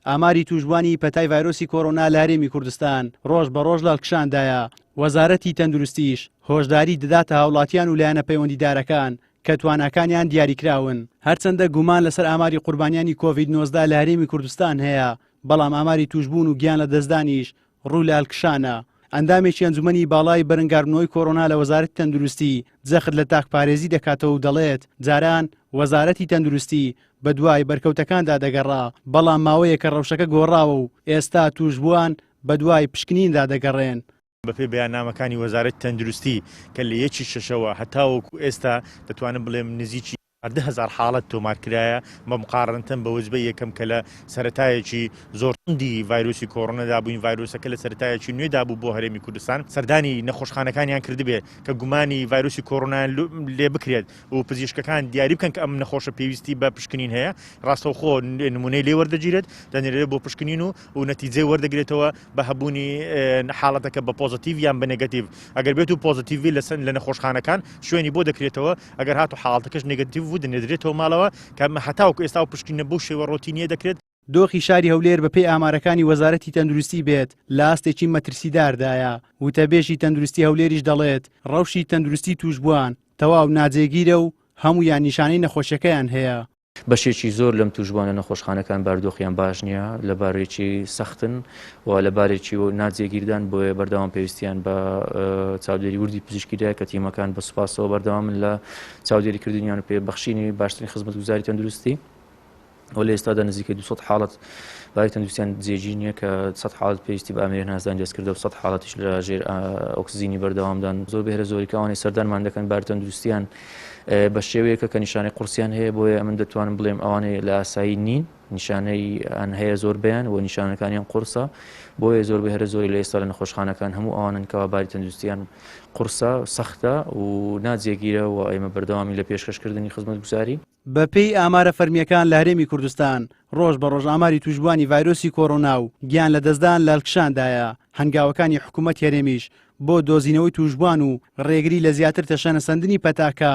ئاماری توشبوانی پەتای ڤایرۆسی کۆڕۆنا لە هەرێمی کوردستان ڕۆژ بە ڕۆژ لەڵکشاندایە. وەزارەتی تەندروستیش هۆشداری دەداتە هاوڵاتیان و لایەنە پەیوەندیدارەکان کە تواناکانیان دیاریکراون. هەرچەندە گومان لەسەر ئاماری قوربانیانی کۆڤید-19 لە هەرێمی کوردستان هەیە، بەڵام ئاماری توشبوون و گیان لە دەستدانیش ڕوو لە هەڵکشانە. ئەندامێکی ئەنجومەنی باڵای بەرەنگاربوونەوەی کۆڕۆنا لە وەزارەتی تەندروستی جەخت لە تاکپارێزی دەکاتەوە و دەڵێت جاران وەزارەتی تەندروستی بە دوای بەرکەوتەکاندا دەگەڕا، بەڵام ماوەیە کە ڕەوشەکە گۆڕاوە و ئێستا توشبووان بە دوای پشکنیندا دەگەڕێن. بەپێی بەیاننامەکانی وەزارەتی تەندروستی کە لە 1/6 هەتاوەکو ئێستا دەتوانم بڵێم نزیکی 10,000 حاڵەت تۆمارکرایە بە مقارنەتەن بە وەزبەی یەکەم کە لە سەرەتایەکی زۆر توندی ڤایرۆسی کۆڕۆنەدا بووین. ڤایرۆسەکە لە سەرەتایەکی نوێدا بوو بۆ هەرێمی کوردستان. سەردانی نەخۆشخانەکانیان کردبێ کە گومانی ڤایرۆسی کۆڕۆنایان لێ بکرێت و پزیشکەکان دیاری بکەن کە ئەم نەخۆشە پێویستی بە پشکنین هەیە. ڕاستەوخۆ نمونەی لێ وەردەگیرێت، دەنێرێت بۆ پشکنین و نەتیجەی وەردەگرێتەوە بە هەبوونی حاڵەتەکە بە پۆزیتیڤ یان بە نێگەتیڤ. ئەگەر بێت و پۆزیتیڤی لە نەخۆشخانەکان شوێنی بۆ دەکرێتەوە، ئەگەر هاتو حاڵەتەکەش نێگەتیڤ بوو دەنێدرێتەوە ماڵەوە کە هەتاوکو ئێستا و پشکنینە بۆ شێوە ڕۆتینیە دەکرێت. دۆخی شاری هەولێر بەپێی ئامارەکانی وەزارەتی تەندروستی بێت لە ئاستێکی مەترسیداردایە. وتەبێژی تەندروستی هەولێریش دەڵێت ڕەوشی تەندروستی توشبووان تەواو ناجێگیرە و هەمویان نیشانەی نەخۆشیەکەیان هەیە. بەشێکی زۆر لەم توشبوانە نەخۆشخانەکان بارودۆخیان باش نییە، لە بارێکی سەختن و لە بارێکی ناجێگیردان، بۆیە بەردەوام پێویستیان بە چاودێری وردی پزیشکیدایە کە تیمەکان بە سوپاسەوە بەردەوامن لە چاودێریکردنیان و پێبەخشینی باشترین خزمەتگوزاری تەندروستی. و لە ئێستادا نزیکەی 200 حاڵەت باری تەندروستیان جێگیر نییە کە 100 حاڵەت پێویستی بە ئامێرە نازدان دەستکردە و 100 حاڵەتیش لە ژێر ئۆکسزیینی بەردەوامدان. زۆر بەهرە زۆریکاوانی سەردانمان دەکەن باری تەندروستیان بە شێوەیەکە کە نیشانەی قورسیان هەیە، بۆیە ئەمن دەتوانم بڵێم ئەوانەی لە ئاسایی نین، نیشانەی ئەن هەیە زۆر بەیان و نیشانەکانیان قورسە، بۆیە زۆر بەهرە زۆری لە ئێستا لە نەخۆشخانەکان هەموو ئەوانن کەوا باری تەندروستیان قورسە، سەختە و ناجێگیرە و ئێمە بەردەوامی لە پێشکەشکردنی خزمەتگوزاری. بەپێی ئامارە فەرمیەکان لە هەرێمی کوردستان ڕۆژ بە ڕۆژ ئاماری توشبوانی ڤایرۆسی کۆڕۆنا و گیان لە دەستدان لە هەڵکشاندایە. هەنگاوەکانی حکوومەت هەرێمیش بۆ دۆزینەوەی توشبوان و ڕێگری لە زیاتر تەشەنەسەندنی پەتاکە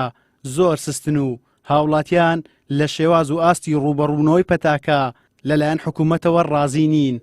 زۆر سستن و هاوڵاتیان لە شێواز و ئاستی ڕوبەڕوونەوەی پەتاکە لەلایەن حکوومەتەوە ڕازی نین.